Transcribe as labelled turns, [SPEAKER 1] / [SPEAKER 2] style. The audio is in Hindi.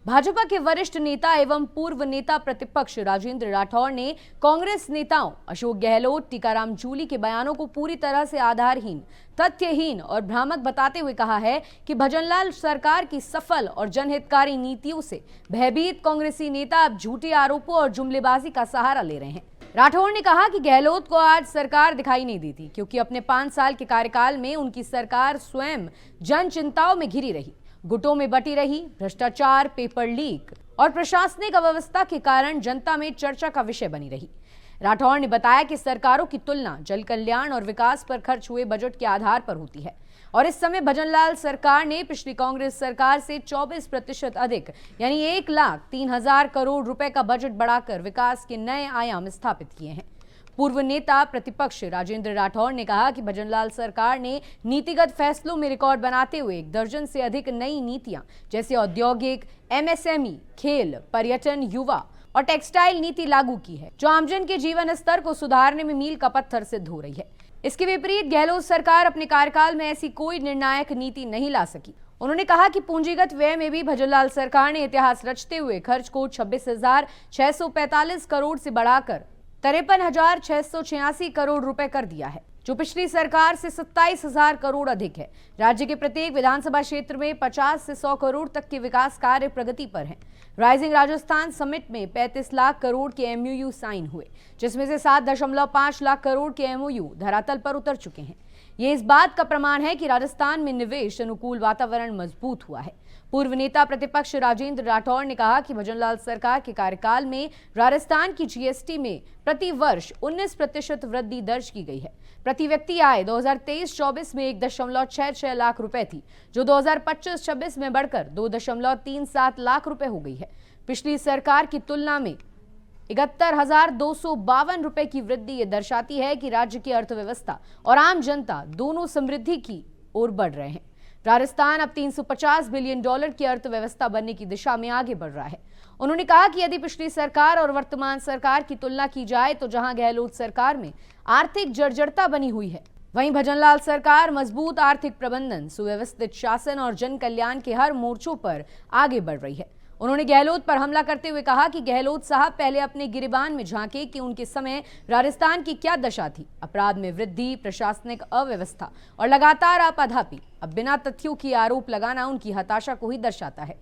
[SPEAKER 1] भाजपा के वरिष्ठ नेता एवं पूर्व नेता प्रतिपक्ष राजेंद्र राठौड़ ने कांग्रेस नेताओं अशोक गहलोत, टीकाराम जूली के बयानों को पूरी तरह से आधारहीन, तथ्यहीन और भ्रामक बताते हुए कहा है कि भजनलाल सरकार की सफल और जनहितकारी नीतियों से भयभीत कांग्रेसी नेता अब झूठे आरोपों और जुमलेबाजी का सहारा ले रहे हैं। राठौड़ ने कहा कि गहलोत को आज सरकार दिखाई नहीं देती क्योंकि अपने 5 साल के कार्यकाल में उनकी सरकार स्वयं जन चिंताओं में घिरी रही, गुटों में बटी रही, भ्रष्टाचार, पेपर लीक और प्रशासनिक अव्यवस्था के कारण जनता में चर्चा का विषय बनी रही। राठौड़ ने बताया कि सरकारों की तुलना जल कल्याण और विकास पर खर्च हुए बजट के आधार पर होती है और इस समय भजनलाल सरकार ने पिछली कांग्रेस सरकार से 24% अधिक यानी 1,03,000 करोड़ रुपए का बजट बढ़ाकर विकास के नए आयाम स्थापित किए हैं। पूर्व नेता प्रतिपक्ष राजेंद्र राठौड़ ने कहा कि भजनलाल सरकार ने नीतिगत फैसलों में रिकॉर्ड बनाते हुए 1 दर्जन से अधिक नई नीतियां जैसे औद्योगिक, एमएसएमई, खेल, पर्यटन, युवा और टेक्सटाइल नीति लागू की है, जो आमजन के जीवन स्तर को सुधारने में मील का पत्थर सिद्ध हो रही है। इसके विपरीत गहलोत सरकार अपने कार्यकाल में ऐसी कोई निर्णायक नीति नहीं ला सकी। उन्होंने कहा कि पूंजीगत व्यय में भी भजनलाल सरकार ने इतिहास रचते हुए खर्च को 26,645 करोड़ से बढ़ाकर 53,686 करोड़ रुपए कर दिया है, जो पिछली सरकार से 27,000 करोड़ अधिक है। राज्य के प्रत्येक विधानसभा क्षेत्र में 50 से 100 करोड़ तक के विकास कार्य प्रगति पर हैं। राइजिंग राजस्थान समिट में 35 लाख करोड़ के एमओयू साइन हुए, जिसमें से 7.5 लाख करोड़ के एमओयू धरातल पर उतर चुके हैं। ये इस बात का प्रमाण है कि राजस्थान में निवेश अनुकूल वातावरण मजबूत हुआ है। पूर्व नेता प्रतिपक्ष राजेंद्र राठौड़ ने कहा कि भजनलाल सरकार के कार्यकाल में राजस्थान की जीएसटी में प्रति वर्ष 19% वृद्धि दर्ज की गई है। प्रति व्यक्ति आय 2023-24 में 1.66 लाख रुपए थी, जो 2025-26 में बढ़कर 2.37 लाख रुपए हो गई है। पिछली सरकार की तुलना में 71,252 रुपए की वृद्धि ये दर्शाती है कि राज्य की अर्थव्यवस्था और आम जनता दोनों समृद्धि की ओर बढ़ रहे हैं। राजस्थान अब $350 बिलियन की अर्थव्यवस्था बनने की दिशा में आगे बढ़ रहा है। उन्होंने कहा कि यदि पिछली सरकार और वर्तमान सरकार की तुलना की जाए तो जहां गहलोत सरकार में आर्थिक जर्जरता बनी हुई है, वहीं भजनलाल सरकार मजबूत आर्थिक प्रबंधन, सुव्यवस्थित शासन और जन कल्याण के हर मोर्चों पर आगे बढ़ रही है। उन्होंने गहलोत पर हमला करते हुए कहा कि गहलोत साहब पहले अपने गिरेबान में झांके कि उनके समय राजस्थान की क्या दशा थी। अपराध में वृद्धि, प्रशासनिक अव्यवस्था और लगातार आपाधापी। अब बिना तथ्यों की आरोप लगाना उनकी हताशा को ही दर्शाता है।